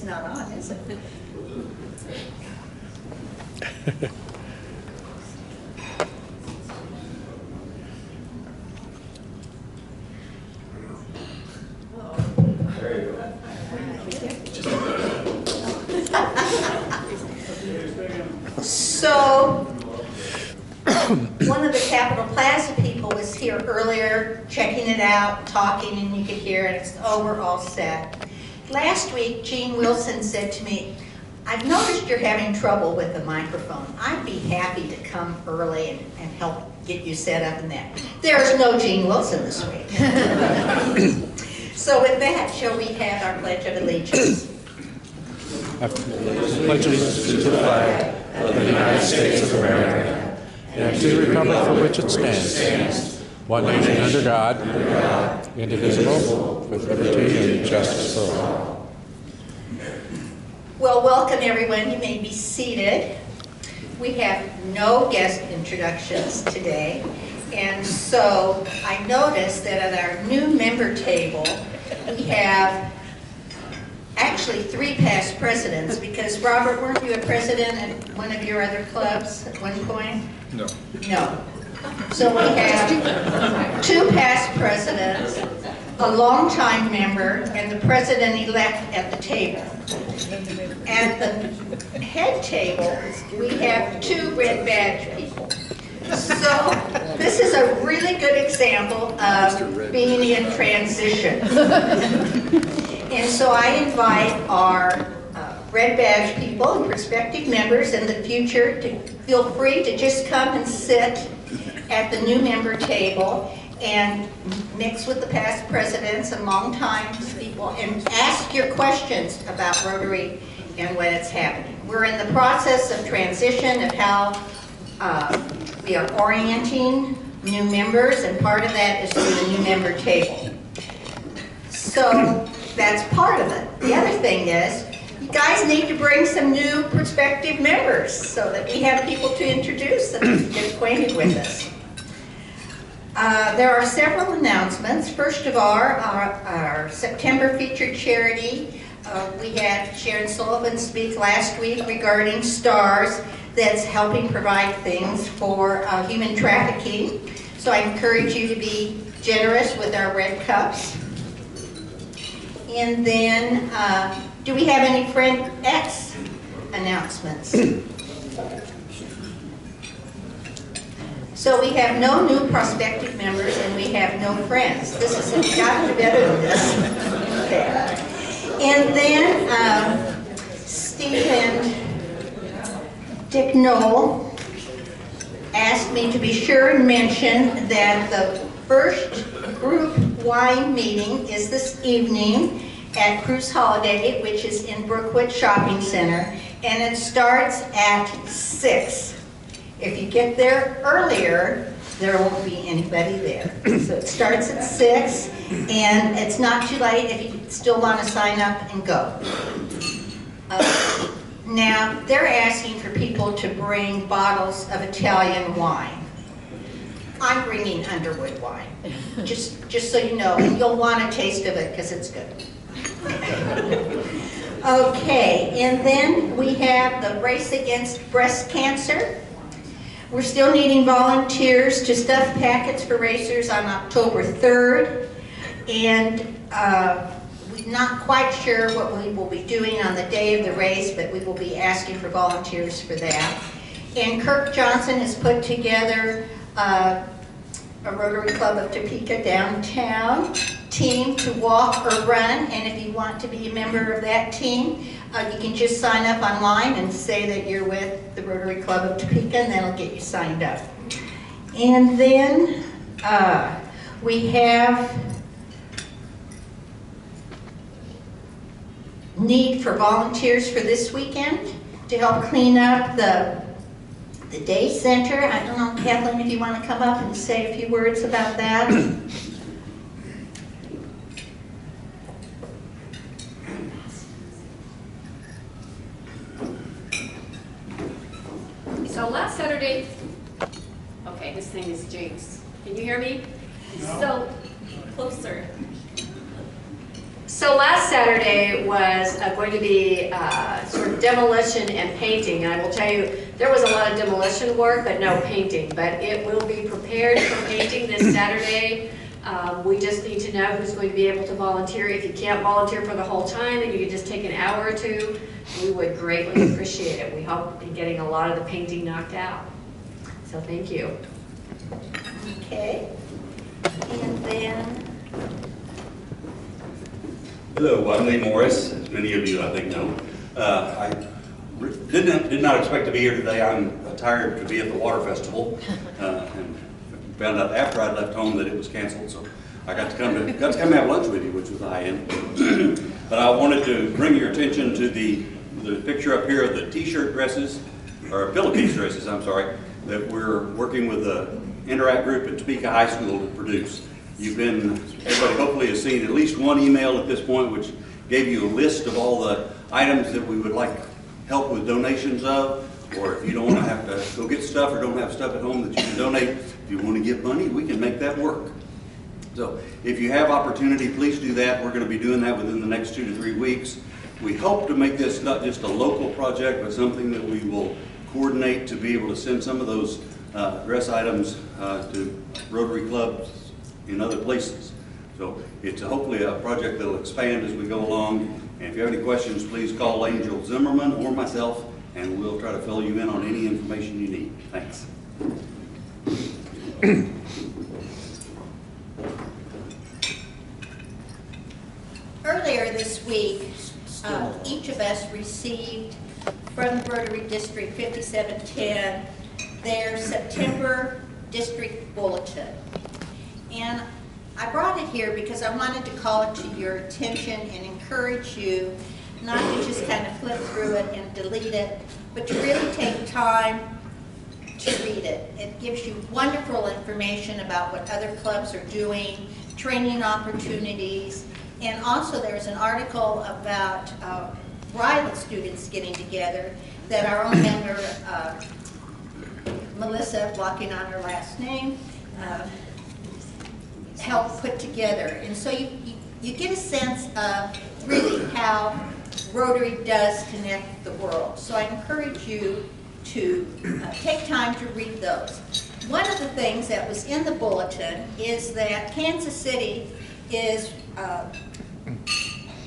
It's not on, is it? So, one of the Capitol Plaza people was here earlier, checking it out, talking, and you could hear it. It's, oh, we're all set. Last week, Gene Wilson said to me, I've noticed you're having trouble with the microphone. I'd be happy to come early and help get you set up in that. There's no Gene Wilson this week. So with that, shall we have our Pledge of Allegiance? I pledge allegiance to the flag of the United States of America and to the republic for which it stands, one nation under God, indivisible, with liberty and justice for all. Well, welcome everyone. You may be seated. We have no guest introductions today, and so I noticed that at our new member table, we have actually 3 past presidents, because Robert, weren't you a president at one of your other clubs at one point? No. No. So we have 2 past presidents, a longtime member, and the president-elect at the table. At the head table, we have 2 red badge people. So this is a really good example of being in transition. And so I invite our red badge people and prospective members in the future to feel free to just come and sit at the new member table and mix with the past presidents and longtime people and ask your questions about Rotary and when it's happening. We're in the process of transition of how we are orienting new members, and part of that is through the new member table. So that's part of it. The other thing is, you guys need to bring some new prospective members so that we have people to introduce and get acquainted with us. There are several announcements. First of all, our September featured charity. We had Sharon Sullivan speak last week regarding STARS, that's helping provide things for human trafficking. So I encourage you to be generous with our red cups. And then, do we have any Friend X announcements? So we have no new prospective members and we have no friends. This has got to be better than this. Okay. And then Steve and Dick Knoll asked me to be sure and mention that the first group wine meeting is this evening at Cruise Holiday, which is in Brookwood Shopping Center, and it starts at 6. If you get there earlier, there won't be anybody there. So it starts at 6, and it's not too late if you still want to sign up and go. Now, they're asking for people to bring bottles of Italian wine. I'm bringing Underwood wine, just so you know, and you'll want a taste of it because it's good. Okay, and then we have the Race Against Breast Cancer. We're still needing volunteers to stuff packets for racers on October 3rd, and we're not quite sure what we will be doing on the day of the race, but we will be asking for volunteers for that. And Kirk Johnson has put together a Rotary Club of Topeka downtown team to walk or run, and if you want to be a member of that team, you can just sign up online and say that you're with the Rotary Club of Topeka, and that'll get you signed up. And then we have need for volunteers for this weekend to help clean up the day center. I don't know, Kathleen, if you want to come up and say a few words about that. So last Saturday, okay, this thing is jinxed. Can you hear me? No. So, closer. So last Saturday was going to be sort of demolition and painting. And I will tell you, there was a lot of demolition work, but no painting. But it will be prepared for painting this Saturday. We just need to know who's going to be able to volunteer. If you can't volunteer for the whole time and you can just take an hour or two, we would greatly appreciate it. We hope to be getting a lot of the painting knocked out. So thank you. Okay. And then, Hello, I'm Lee Morris, as many of you I think know. I did not expect to be here today. I'm tired to be at the water festival, and found out after I left home that it was canceled, so I got to come have lunch with you, which was a high end. But I wanted to bring your attention to the picture up here of the t-shirt dresses, or pillowcase dresses, I'm sorry, that we're working with the Interact Group at Topeka High School to produce. Everybody hopefully has seen at least one email at this point which gave you a list of all the items that we would like help with donations of, or if you don't want to have to go get stuff or don't have stuff at home that you can donate, if you want to give money, we can make that work. So if you have opportunity, please do that. We're going to be doing that within the next 2 to 3 weeks. We hope to make this not just a local project, but something that we will coordinate to be able to send some of those dress items to Rotary clubs in other places. So it's hopefully a project that will expand as we go along. And if you have any questions, please call Angel Zimmerman or myself, and we'll try to fill you in on any information you need. Thanks. earlier this week, each of us received from the Rotary District 5710 their September district bulletin. And I brought it here because I wanted to call it to your attention and encourage you not to just kind of flip through it and delete it, but to really take time to read it. It gives you wonderful information about what other clubs are doing, training opportunities, and also there's an article about rival students getting together that our own member, Melissa, blocking on her last name, helped put together. And so you get a sense of really how Rotary does connect the world. So I encourage you to take time to read those. One of the things that was in the bulletin is that Kansas City is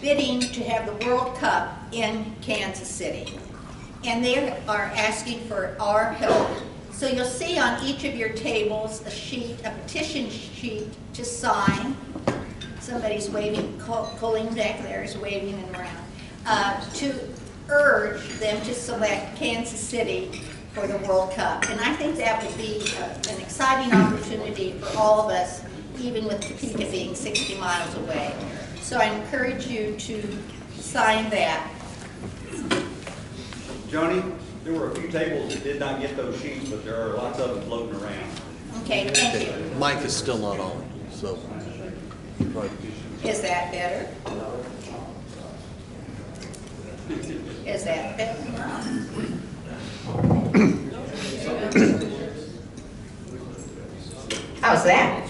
bidding to have the World Cup in Kansas City. And they are asking for our help. So you'll see on each of your tables a sheet, a petition sheet to sign. Somebody's waving, Colleen back there is waving them around, to urge them to select Kansas City for the World Cup. And I think that would be an exciting opportunity for all of us, even with Topeka being 60 miles away. So I encourage you to sign that. Joni, there were a few tables that did not get those sheets, but there are lots of them floating around. Okay, thank you. Mike is still not on, so. Is that better? Is that better? How's that?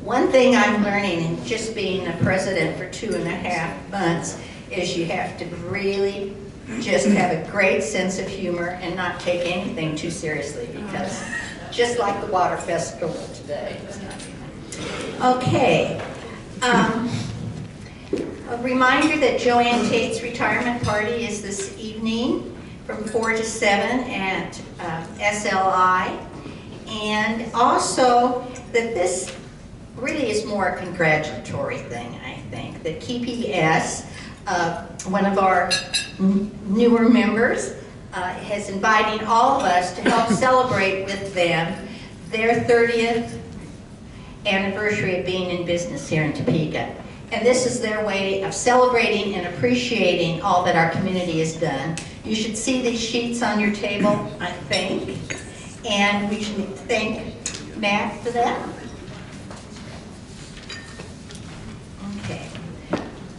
One thing I'm learning in just being a president for 2.5 months is you have to really just have a great sense of humor and not take anything too seriously, because just like the water festival today. Okay. A reminder that Joanne Tate's retirement party is this evening from 4 to 7 at SLI. And also that this really is more a congratulatory thing, I think. That KBI, one of our newer members, has invited all of us to help celebrate with them their 30th anniversary of being in business here in Topeka. And this is their way of celebrating and appreciating all that our community has done. You should see these sheets on your table, I think. And we should thank Matt for that. Okay.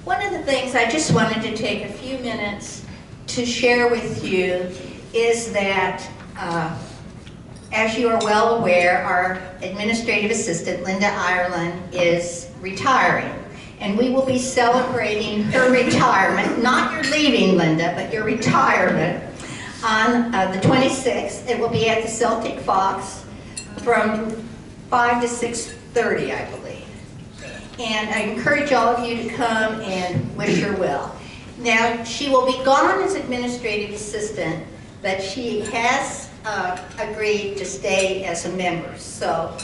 One of the things I just wanted to take a few minutes to share with you is that As you are well aware, our administrative assistant, Linda Ireland, is retiring. And we will be celebrating her retirement, not your leaving, Linda, but your retirement, on the 26th. It will be at the Celtic Fox from 5 to 6:30, I believe. And I encourage all of you to come and wish her well. Now, she will be gone as administrative assistant, but she has agreed to stay as a member. So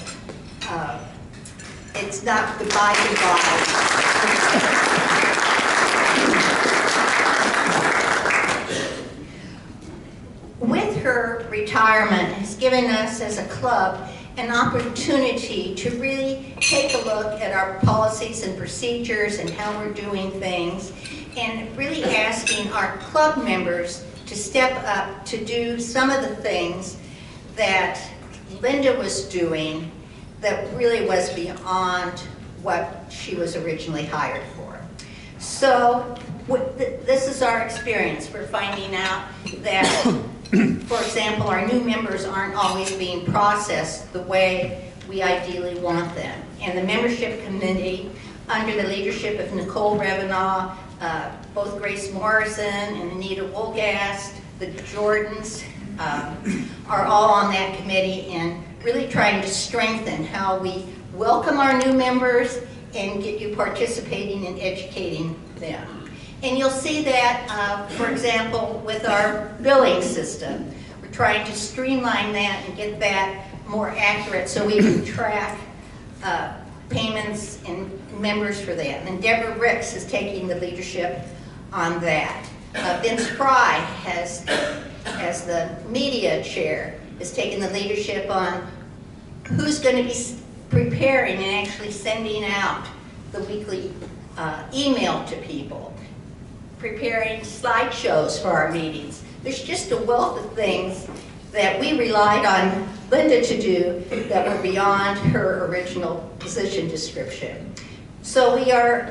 it's not goodbye, goodbye. With her retirement, has given us as a club an opportunity to really take a look at our policies and procedures and how we're doing things, and really asking our club members to step up to do some of the things that Linda was doing that really was beyond what she was originally hired for. So this is our experience. We're finding out that, for example, our new members aren't always being processed the way we ideally want them. And the membership committee, under the leadership of Nicole Revenaugh, both Grace Morrison and Anita Wolgast, the Jordans, are all on that committee and really trying to strengthen how we welcome our new members and get you participating and educating them. And you'll see that, for example, with our billing system. We're trying to streamline that and get that more accurate so we can track payments and members for that. And Deborah Ricks is taking the leadership on that. Vince Fry has, as the media chair, is taking the leadership on who's going to be preparing and actually sending out the weekly email to people, preparing slideshows for our meetings. There's just a wealth of things that we relied on Linda to do that were beyond her original position description. So we are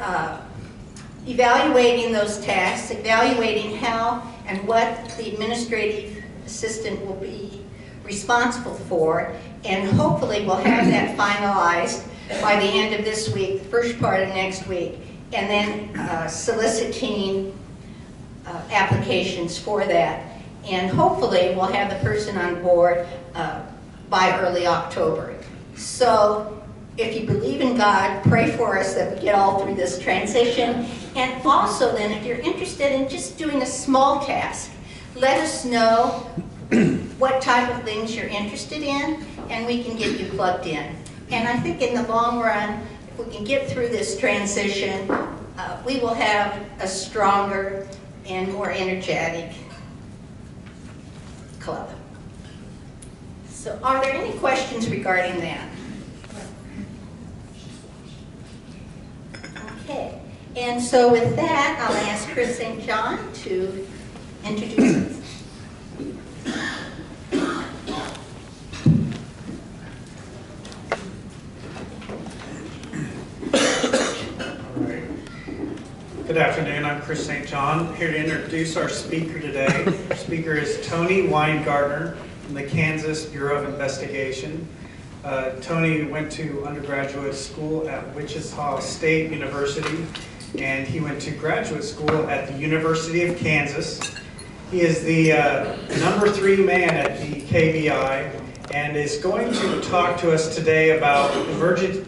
evaluating those tasks, evaluating how and what the administrative assistant will be responsible for, and hopefully we'll have that finalized by the end of this week, the first part of next week, and then soliciting applications for that. And hopefully we'll have the person on board by early October. So if you believe in God, pray for us that we get all through this transition. And also then, if you're interested in just doing a small task, let us know what type of things you're interested in, and we can get you plugged in. And I think in the long run, if we can get through this transition, we will have a stronger and more energetic club. So are there any questions regarding that? Okay, and so with that, I'll ask Chris St. John to introduce us. Good afternoon, I'm Chris St. John, here to introduce our speaker today. Our speaker is Tony Weingartner from the Kansas Bureau of Investigation. Tony went to undergraduate school at Wichita State University, and he went to graduate school at the University of Kansas. He is the number 3 man at the KBI and is going to talk to us today about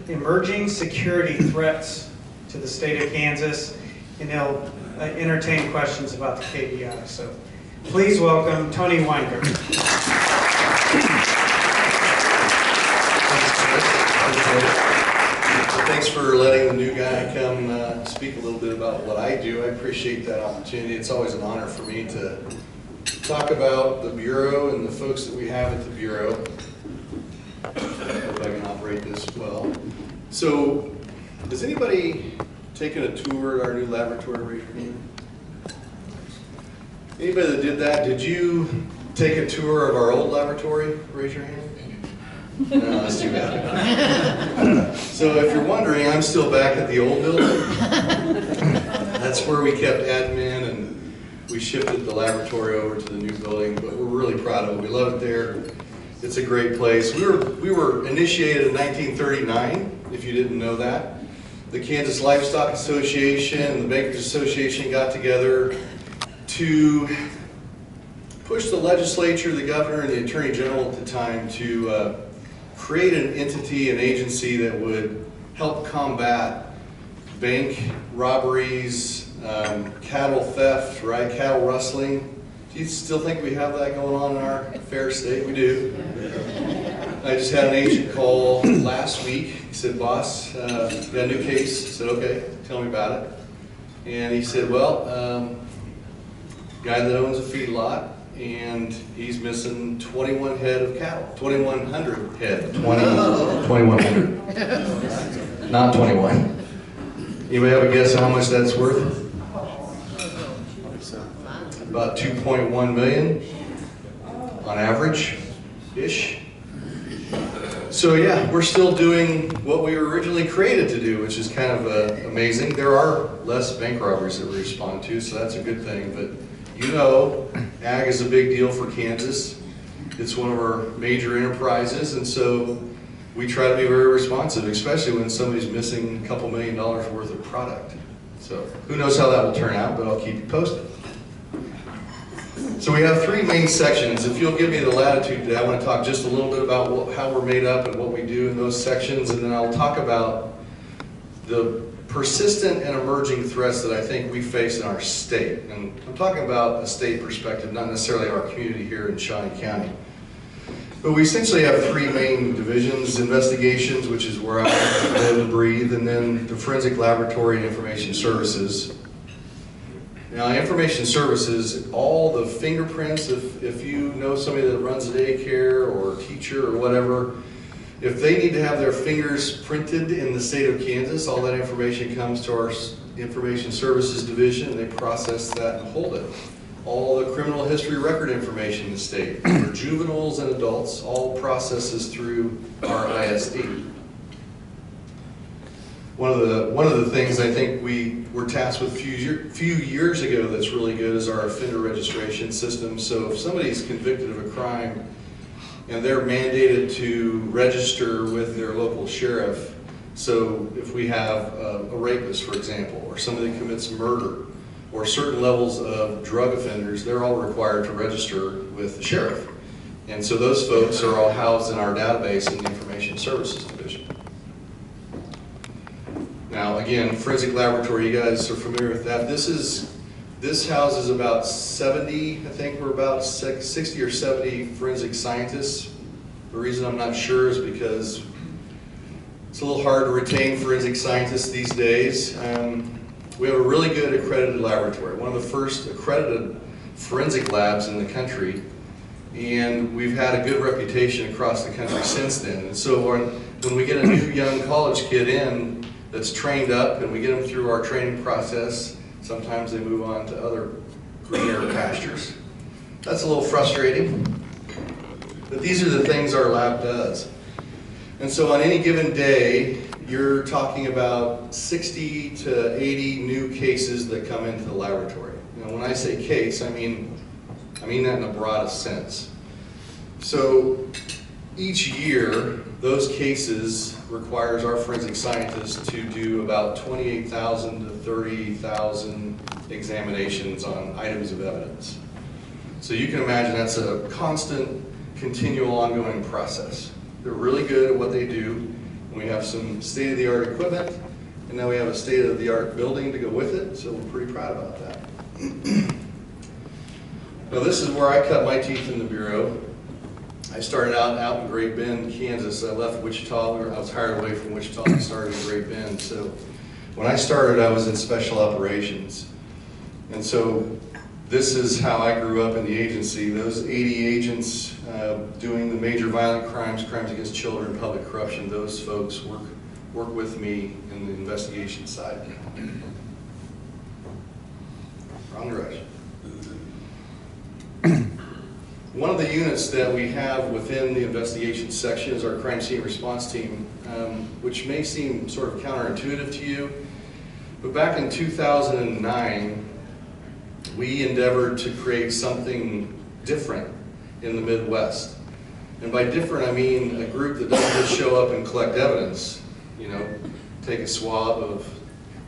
emerging security threats to the state of Kansas, and he'll entertain questions about the KBI. So please welcome Tony Weingartner. Thanks for letting the new guy come speak a little bit about what I do. I appreciate that opportunity. It's always an honor for me to talk about the Bureau and the folks that we have at the Bureau. I hope I can operate this well. So, has anybody taken a tour at our new laboratory? Raise your hand. Anybody that did that, did you take a tour of our old laboratory? Raise your hand. No, that's too bad. So if you're wondering, I'm still back at the old building. That's where we kept admin, and we shifted the laboratory over to the new building, but we're really proud of it. We love it there. It's a great place. We were initiated in 1939, if you didn't know that. The Kansas Livestock Association and the Bankers Association got together to push the legislature, the governor, and the attorney general at the time to create an entity, an agency that would help combat bank robberies, cattle theft, right? Cattle rustling. Do you still think we have that going on in our fair state? We do. I just had an agent call last week. He said, "Boss, got a new case." I said, "Okay, tell me about it." And he said, "Well, guy that owns a feedlot, and he's missing 21 head of cattle, 2,100 head. 2,100. Not 21. Anybody have a guess how much that's worth? About 2.1 million on average-ish. So yeah, we're still doing what we were originally created to do, which is kind of amazing. There are less bank robberies that we respond to, so that's a good thing. But you know, ag is a big deal for Kansas. It's one of our major enterprises, and so we try to be very responsive, especially when somebody's missing a couple $1 million worth of product. So who knows how that will turn out, but I'll keep you posted. So we have three main sections. If you'll give me the latitude today, I want to talk just a little bit about how we're made up and what we do in those sections, and then I'll talk about the persistent and emerging threats that I think we face in our state. And I'm talking about a state perspective, not necessarily our community here in Shawnee County. But we essentially have three main divisions: investigations, which is where I live and breathe, and then the forensic laboratory and information services. Now, information services, all the fingerprints, if you know somebody that runs a daycare or teacher or whatever, if they need to have their fingers printed in the state of Kansas, all that information comes to our information services division, and they process that and hold it. All the criminal history record information in the state, for juveniles and adults, all processes through our ISD. One of the things I think we were tasked with a few years ago that's really good is our offender registration system. So if somebody's convicted of a crime and they're mandated to register with their local sheriff, so if we have a rapist, for example, or somebody that commits murder, or certain levels of drug offenders, they're all required to register with the sheriff. And so those folks are all housed in our database in the Information Services Division. Now again, forensic laboratory, you guys are familiar with that. This houses about 70, I think we're about 60 or 70 forensic scientists. The reason I'm not sure is because it's a little hard to retain forensic scientists these days. We have a really good accredited laboratory, one of the first accredited forensic labs in the country, and we've had a good reputation across the country since then. And so when we get a new young college kid in that's trained up and we get them through our training process, sometimes they move on to other greener pastures. That's a little frustrating, but these are the things our lab does. And so on any given day, you're talking about 60 to 80 new cases that come into the laboratory. Now, when I say case, I mean that in the broadest sense. So each year, those cases requires our forensic scientists to do about 28,000 to 30,000 examinations on items of evidence. So you can imagine that's a constant, continual, ongoing process. They're really good at what they do. We have some state-of-the-art equipment, and now we have a state-of-the-art building to go with it, so we're pretty proud about that. Now this is where I cut my teeth in the Bureau. I started out in Great Bend, Kansas. I left Wichita. I was hired away from Wichita and started in Great Bend. So when I started, I was in special operations. And so this is how I grew up in the agency. Those 80 agents doing the major violent crimes, crimes against children, public corruption, those folks work with me in the investigation side. Wrong direction. One of the units that we have within the investigation section is our crime scene response team, which may seem sort of counterintuitive to you, but back in 2009, we endeavored to create something different in the Midwest. And by different, I mean a group that doesn't just show up and collect evidence, you know, take a swab of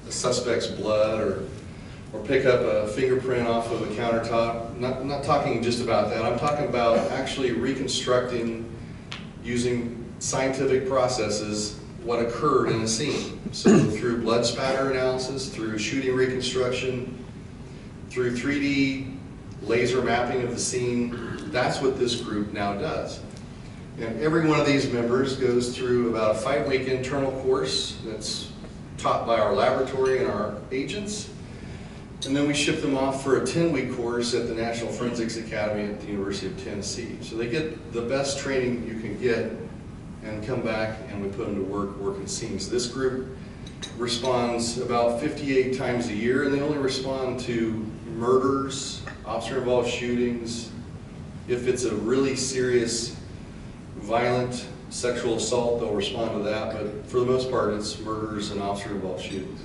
a suspect's blood or pick up a fingerprint off of a countertop. I'm not talking just about that. I'm talking about actually reconstructing, using scientific processes, what occurred in a scene. So through blood spatter analysis, through shooting reconstruction, through 3D laser mapping of the scene, that's what this group now does. And every one of these members goes through about a 5-week internal course that's taught by our laboratory and our agents. And then we ship them off for a 10-week course at the National Forensics Academy at the University of Tennessee. So they get the best training you can get and come back and we put them to work working scenes. This group responds about 58 times a year and they only respond to murders, officer-involved shootings. If it's a really serious, violent sexual assault, they'll respond to that, but for the most part, it's murders and officer-involved shootings.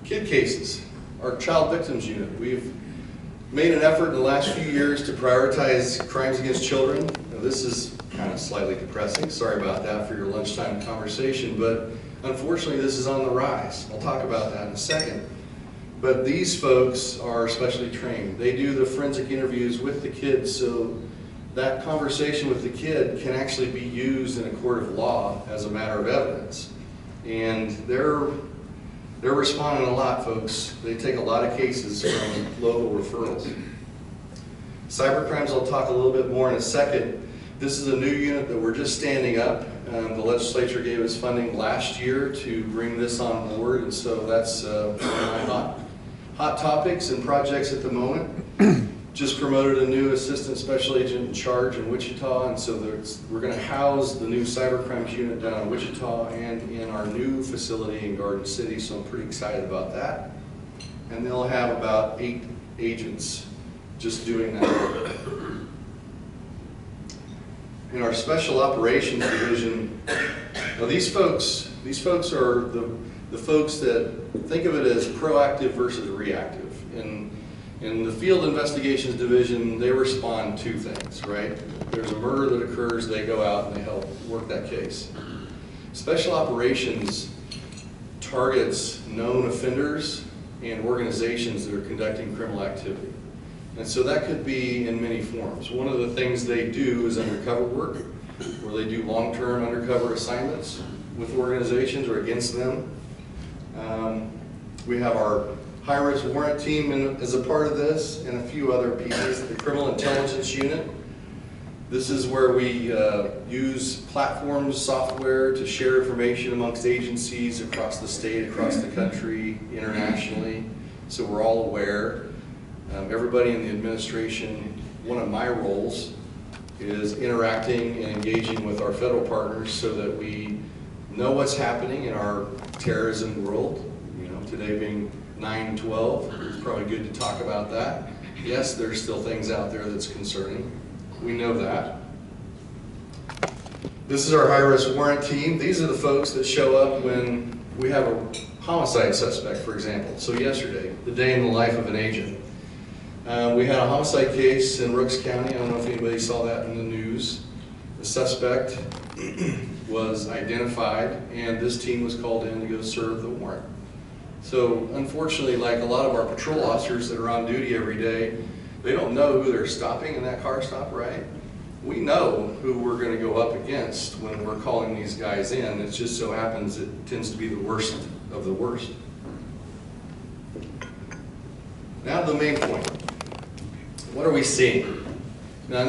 Kid cases, our child victims unit. We've made an effort in the last few years to prioritize crimes against children. Now, this is kind of slightly depressing. Sorry about that for your lunchtime conversation, but unfortunately, this is on the rise. I'll talk about that in a second. But these folks are specially trained. They do the forensic interviews with the kids, so that conversation with the kid can actually be used in a court of law as a matter of evidence. And they're responding a lot, folks. They take a lot of cases from local referrals. Cybercrimes, I'll talk a little bit more in a second. This is a new unit that we're just standing up. The legislature gave us funding last year to bring this on board, and so that's one of my hot topics and projects at the moment. Just promoted a new assistant special agent in charge in Wichita, and so we're going to house the new cybercrimes unit down in Wichita and in our new facility in Garden City, so I'm pretty excited about that. And they'll have about 8 agents just doing that work. In our special operations division, now these folks are the folks that think of it as proactive versus reactive. In the field investigations division, they respond to things, right? There's a murder that occurs, they go out and they help work that case. Special operations targets known offenders and organizations that are conducting criminal activity. And so that could be in many forms. One of the things they do is undercover work, where they do long-term undercover assignments with organizations or against them. We have our high-risk warrant team as a part of this, and a few other pieces. The criminal intelligence unit. This is where we use platforms, software to share information amongst agencies across the state, across the country, internationally, so we're all aware. Everybody in the administration, one of my roles is interacting and engaging with our federal partners so that we know what's happening in our terrorism world. You know, today being 9/12, it's probably good to talk about that. Yes, there's still things out there that's concerning. We know that. This is our high-risk warrant team. These are the folks that show up when we have a homicide suspect, for example. So yesterday, the day in the life of an agent. We had a homicide case in Rooks County. I don't know if anybody saw that in the news. The suspect was identified, and this team was called in to go serve the warrant. So unfortunately, like a lot of our patrol officers that are on duty every day, they don't know who they're stopping in that car stop, right? We know who we're going to go up against when we're calling these guys in. It just so happens it tends to be the worst of the worst. Now to the main point. What are we seeing? Now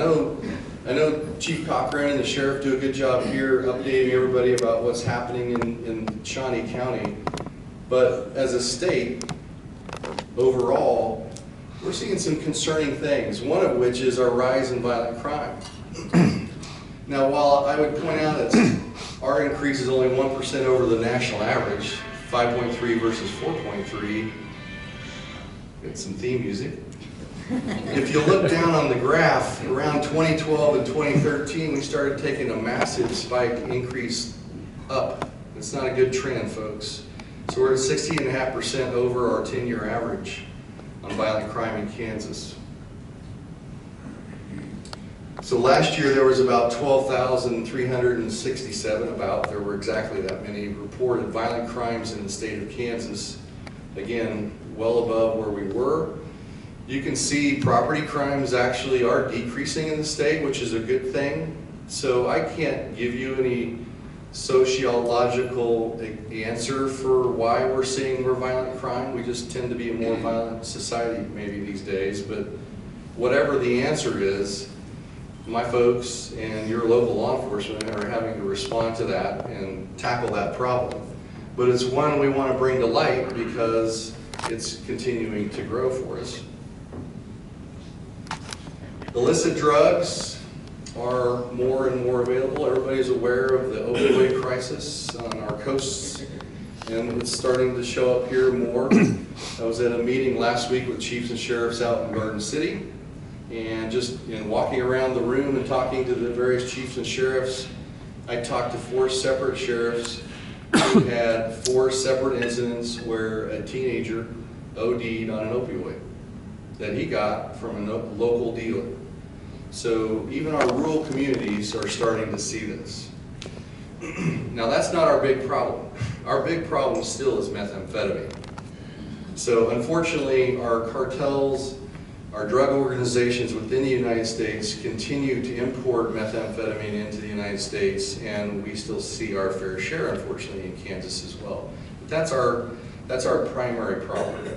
I know Chief Cochran and the sheriff do a good job here updating everybody about what's happening in Shawnee County. But as a state, overall, we're seeing some concerning things, one of which is our rise in violent crime. Now, while I would point out that our increase is only 1% over the national average, 5.3 versus 4.3, get some theme music. If you look down on the graph, around 2012 and 2013, we started taking a massive spike increase up. It's not a good trend, folks. So we're at 16.5% over our 10-year average on violent crime in Kansas. So last year there was about 12,367 there were exactly that many reported violent crimes in the state of Kansas. Again, well above where we were. You can see property crimes actually are decreasing in the state, which is a good thing. So I can't give you any sociological answer for why we're seeing more violent crime. We just tend to be a more violent society maybe these days, but whatever the answer is, my folks and your local law enforcement are having to respond to that and tackle that problem. But it's one we want to bring to light because it's continuing to grow for us. Illicit drugs are more and more available. Everybody's aware of the opioid crisis on our coasts, and it's starting to show up here more. I was at a meeting last week with chiefs and sheriffs out in Garden City, and just in walking around the room and talking to the various chiefs and sheriffs, I talked to 4 separate sheriffs who had 4 separate incidents where a teenager OD'd on an opioid that he got from a local dealer. So even our rural communities are starting to see this. Now that's not our big problem. Our big problem still is methamphetamine. So unfortunately our cartels, our drug organizations within the United States continue to import methamphetamine into the United States, and we still see our fair share, unfortunately, in Kansas as well. But that's our primary problem.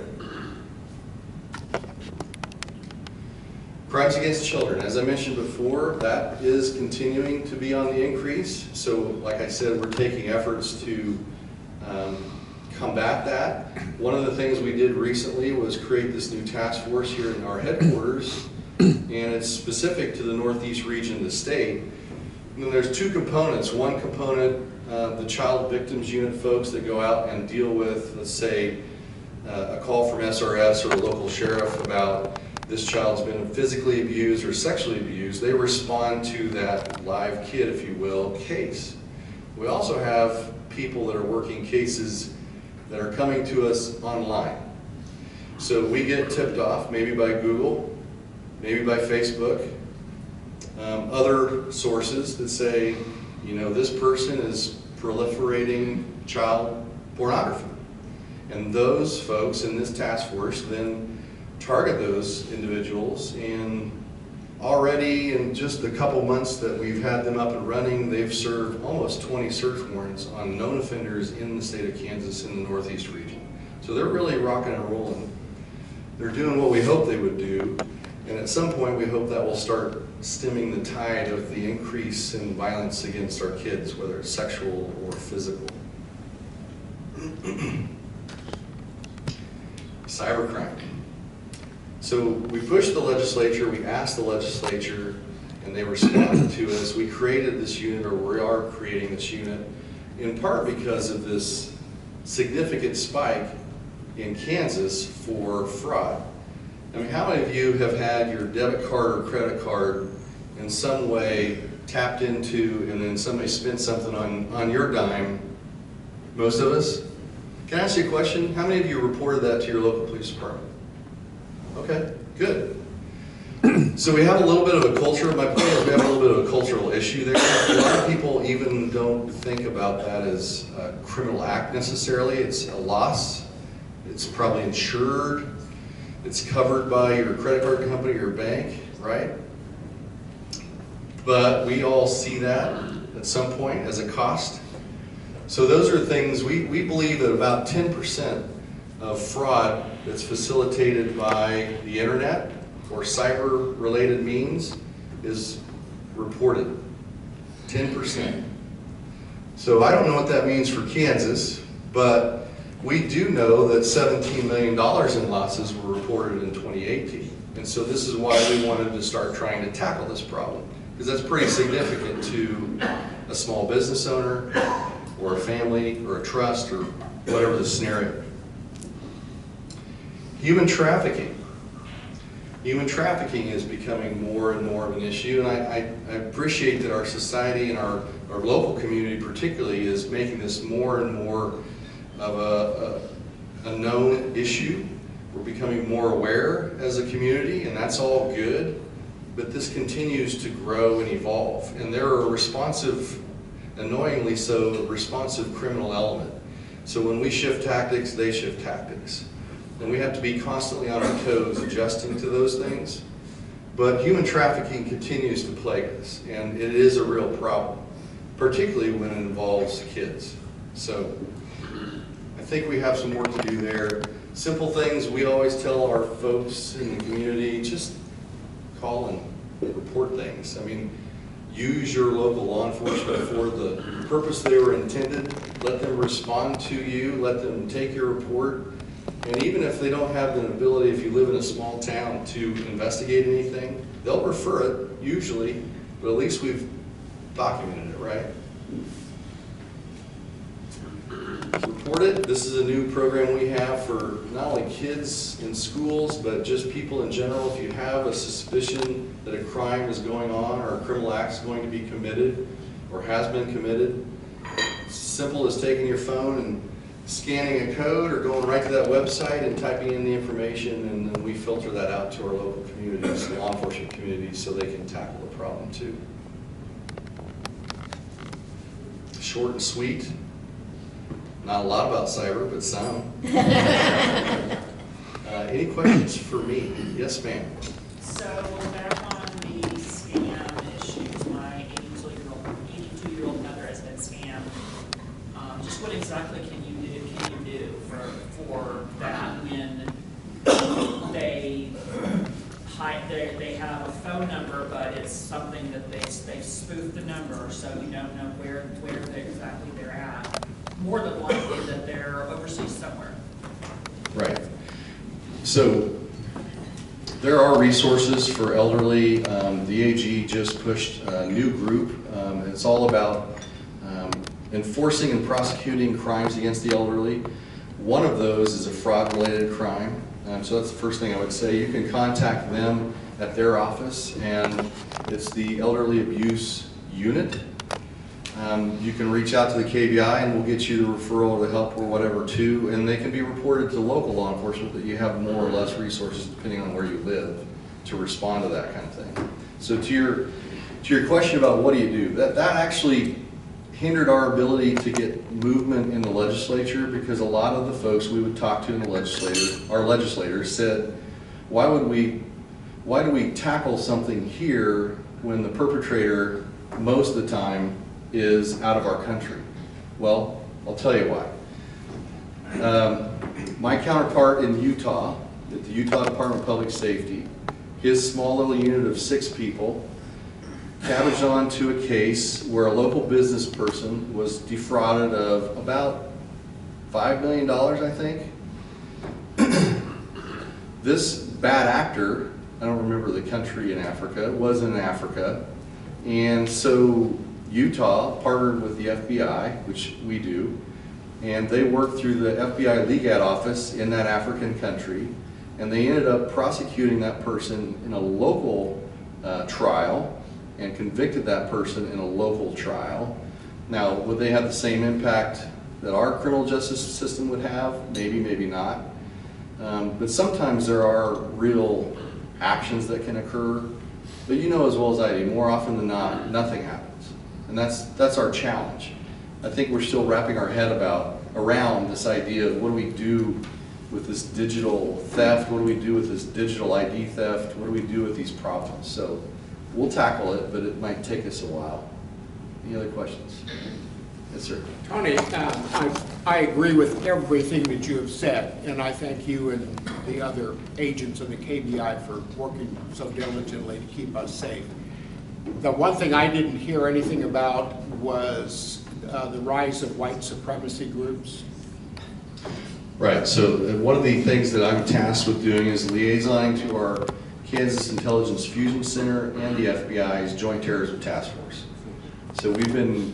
Crimes against children, as I mentioned before, that is continuing to be on the increase. So like I said, we're taking efforts to combat that. One of the things we did recently was create this new task force here in our headquarters, and it's specific to the Northeast region of the state. And then there's 2 components. One component, the child victims unit folks that go out and deal with, let's say, a call from SRS or a local sheriff about this child's been physically abused or sexually abused. They respond to that live kid, if you will, case. We also have people that are working cases that are coming to us online. So we get tipped off, maybe by Google, maybe by Facebook, other sources that say, you know, this person is proliferating child pornography. And those folks in this task force then target those individuals, and already in just a couple months that we've had them up and running, they've served almost 20 search warrants on known offenders in the state of Kansas in the Northeast region. So they're really rocking and rolling. They're doing what we hope they would do, and at some point we hope that will start stemming the tide of the increase in violence against our kids, whether it's sexual or physical. Cybercrime. So we pushed the legislature, we asked the legislature, and they responded to us. We created this unit, or we are creating this unit, in part because of this significant spike in Kansas for fraud. I mean, how many of you have had your debit card or credit card in some way tapped into, and then somebody spent something on your dime? Most of us. Can I ask you a question? How many of you reported that to your local police department? Okay, good. So we have a little bit of a culture. My point is we have a little bit of a cultural issue there. A lot of people even don't think about that as a criminal act necessarily. It's a loss. It's probably insured. It's covered by your credit card company or bank, right? But we all see that at some point as a cost. So those are things, we believe that about 10% of fraud that's facilitated by the internet or cyber-related means is reported. 10%. So I don't know what that means for Kansas, but we do know that $17 million in losses were reported in 2018. And so this is why we wanted to start trying to tackle this problem, because that's pretty significant to a small business owner or a family or a trust or whatever the scenario. Human trafficking. Human trafficking is becoming more and more of an issue, and I appreciate that our society and our local community particularly is making this more and more of a known issue. We're becoming more aware as a community, and that's all good. but this continues to grow and evolve. And there are responsive, annoyingly so, responsive criminal element. So when we shift tactics, they shift tactics. And we have to be constantly on our toes adjusting to those things. But human trafficking continues to plague us, and it is a real problem, particularly when it involves kids. So I think we have some work to do there. Simple things we always tell our folks in the community, just call and report things. I mean, use your local law enforcement for the purpose they were intended. Let them respond to you, let them take your report. And even if they don't have the ability, if you live in a small town, to investigate anything, they'll refer it, usually, but at least we've documented it, right? Report it. This is a new program we have for not only kids in schools, but just people in general. If you have a suspicion that a crime is going on or a criminal act is going to be committed or has been committed, it's simple as taking your phone and scanning a code or going right to that website and typing in the information, and then we filter that out to our local communities, law enforcement communities, so they can tackle the problem too. Short and sweet. Not a lot about cyber, but some. Any questions for me? Yes, ma'am. So back on the scam issues, my 82-year-old mother has been scammed. Just what exactly can you do for that when they have a phone number, but it's something that they spoof the number, so you don't know where exactly they're at. More than likely that they're overseas somewhere. Right. So there are resources for elderly. The AG just pushed a new group. It's all about enforcing and prosecuting crimes against the elderly. One of those is a fraud-related crime. So that's the first thing I would say. You can contact them at their office, and it's the Elderly Abuse Unit. You can reach out to the KBI and we'll get you the referral or the help or whatever too, and they can be reported to local law enforcement, that you have more or less resources depending on where you live to respond to that kind of thing. So to your question about what do you do, that actually hindered our ability to get movement in the legislature, because a lot of the folks we would talk to in the legislature, our legislators, said, why do we tackle something here when the perpetrator most of the time is out of our country? Well, I'll tell you why. My counterpart in Utah, at the Utah Department of Public Safety, his small little unit of 6 people cabbaged onto a case where a local business person was defrauded of about $5 million, I think. This bad actor, I don't remember the country in Africa, was in Africa, and so Utah partnered with the FBI, which we do, and they worked through the FBI LEGAT office in that African country, and they ended up prosecuting that person in a local trial and convicted that person in a local trial. Now, would they have the same impact that our criminal justice system would have? Maybe, maybe not. But sometimes there are real actions that can occur, but you know as well as I do, more often than not, nothing happens. And that's our challenge. I think we're still wrapping our head around this idea of what do we do with this digital theft, what do we do with this digital ID theft, what do we do with these problems? So we'll tackle it, but it might take us a while. Any other questions? Yes, sir. Tony, I agree with everything that you have said, and I thank you and the other agents in the KBI for working so diligently to keep us safe. The one thing I didn't hear anything about was the rise of white supremacy groups. Right, so one of the things that I'm tasked with doing is liaisoning to our Kansas Intelligence Fusion Center and the FBI's Joint Terrorism Task Force. So we've been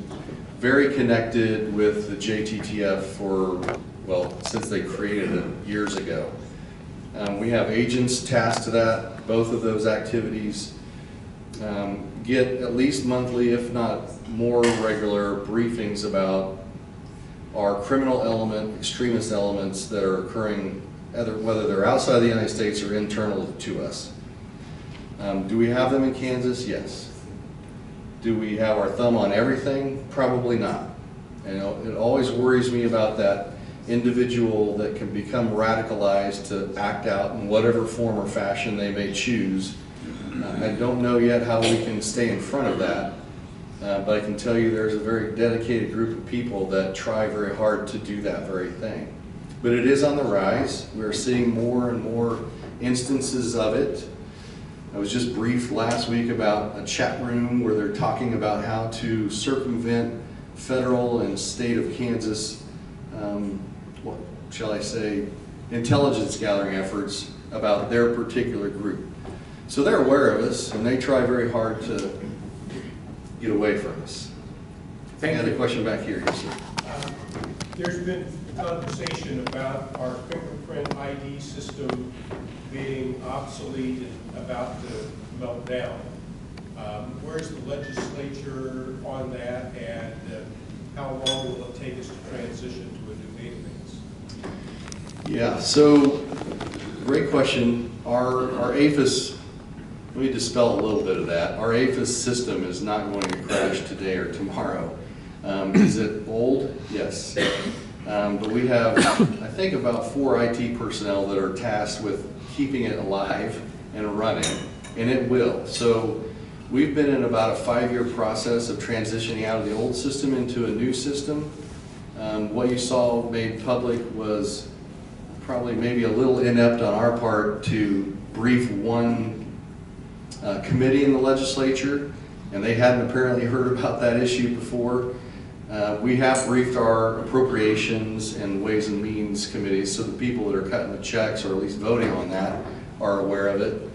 very connected with the JTTF for, well, since they created it years ago. We have agents tasked to that, both of those activities. Get at least monthly, if not more regular, briefings about our criminal element, extremist elements that are occurring, whether they're outside the United States or internal to us. Do we have them in Kansas? Yes. Do we have our thumb on everything? Probably not. And it always worries me about that individual that can become radicalized to act out in whatever form or fashion they may choose. I don't know yet how we can stay in front of that, but I can tell you there's a very dedicated group of people that try very hard to do that very thing. But it is on the rise. We're seeing more and more instances of it. I was just briefed last week about a chat room where they're talking about how to circumvent federal and state of Kansas, what shall I say, intelligence gathering efforts about their particular group. So they're aware of us, and they try very hard to get away from us. I had a question back here. Yes, sir. There's been conversation about our fingerprint ID system being obsolete and about to melt down. Where's the legislature on that, and how long will it take us to transition to a new database? Yeah, so great question. Our APHIS, let me dispel a little bit of that. Our APHIS system is not going to crash today or tomorrow. Is it old? Yes. But we have, I think, about 4 IT personnel that are tasked with keeping it alive and running, and it will. So we've been in about a 5-year process of transitioning out of the old system into a new system. What you saw made public was probably maybe a little inept on our part to brief one committee in the legislature, and they hadn't apparently heard about that issue before. We have briefed our appropriations and Ways and Means committees, so the people that are cutting the checks or at least voting on that are aware of it.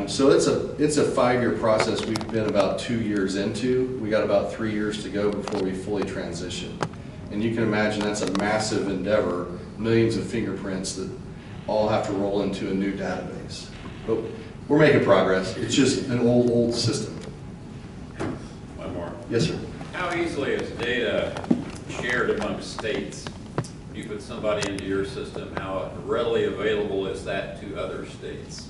So it's a 5-year process we've been about 2 years into. We got about 3 years to go before we fully transition. And you can imagine that's a massive endeavor, millions of fingerprints that all have to roll into a new database. But we're making progress. It's just an old system. One more. Yes, sir. How easily is data shared among states? When you put somebody into your system, how readily available is that to other states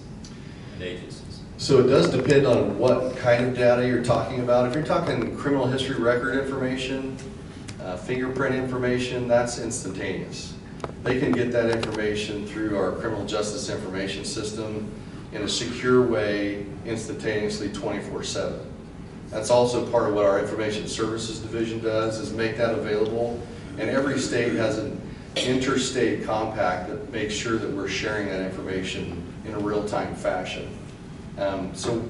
and agencies? So it does depend on what kind of data you're talking about. If you're talking criminal history record information, fingerprint information, that's instantaneous. They can get that information through our criminal justice information system in a secure way, instantaneously, 24/7. That's also part of what our information services division does, is make that available. And every state has an interstate compact that makes sure that we're sharing that information in a real-time fashion. So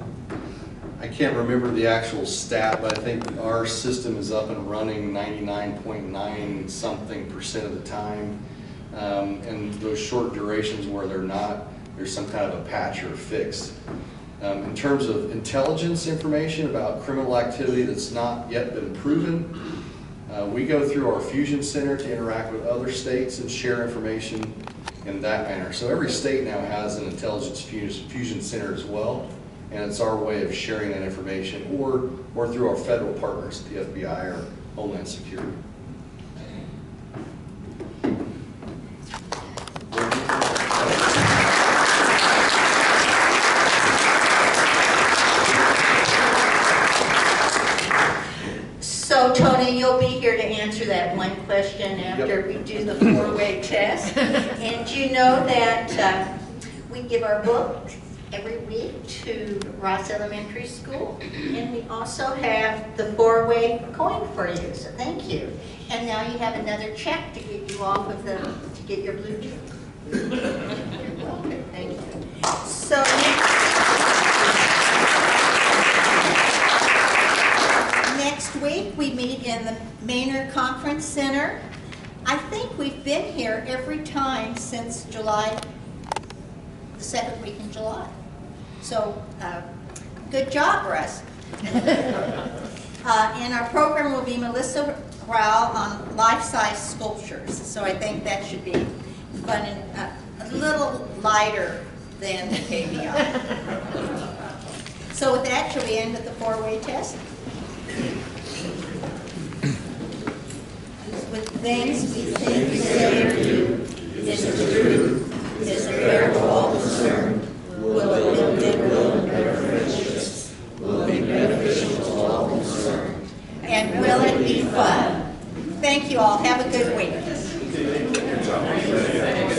I can't remember the actual stat, but I think our system is up and running 99.9 something% of the time. And those short durations where they're not, there's some kind of a patch or fix. In terms of intelligence information about criminal activity that's not yet been proven, we go through our Fusion Center to interact with other states and share information in that manner. So every state now has an intelligence fusion center as well, and it's our way of sharing that information, or through our federal partners, the FBI or Homeland Security. So Tony, you'll be here to answer that one question after we do the 4-way test. And you know that we give our book every week to Ross Elementary School. And we also have the 4-way coin for you, so thank you. And now you have another check to get you off of to get your Bluetooth. You're welcome, thank you. So next week, we meet in the Maynard Conference Center. I think we've been here every time since July, the 2nd week in July. So, good job, Russ. And our program will be Melissa Rowell on life-size sculptures. So I think that should be fun and a little lighter than the KBI. So with that, shall we end with the 4-way test? With things we think, say, or do, is it true? Is it fair to all concerned? Will it live, will it never will it be fun? Thank you all. Have a good week.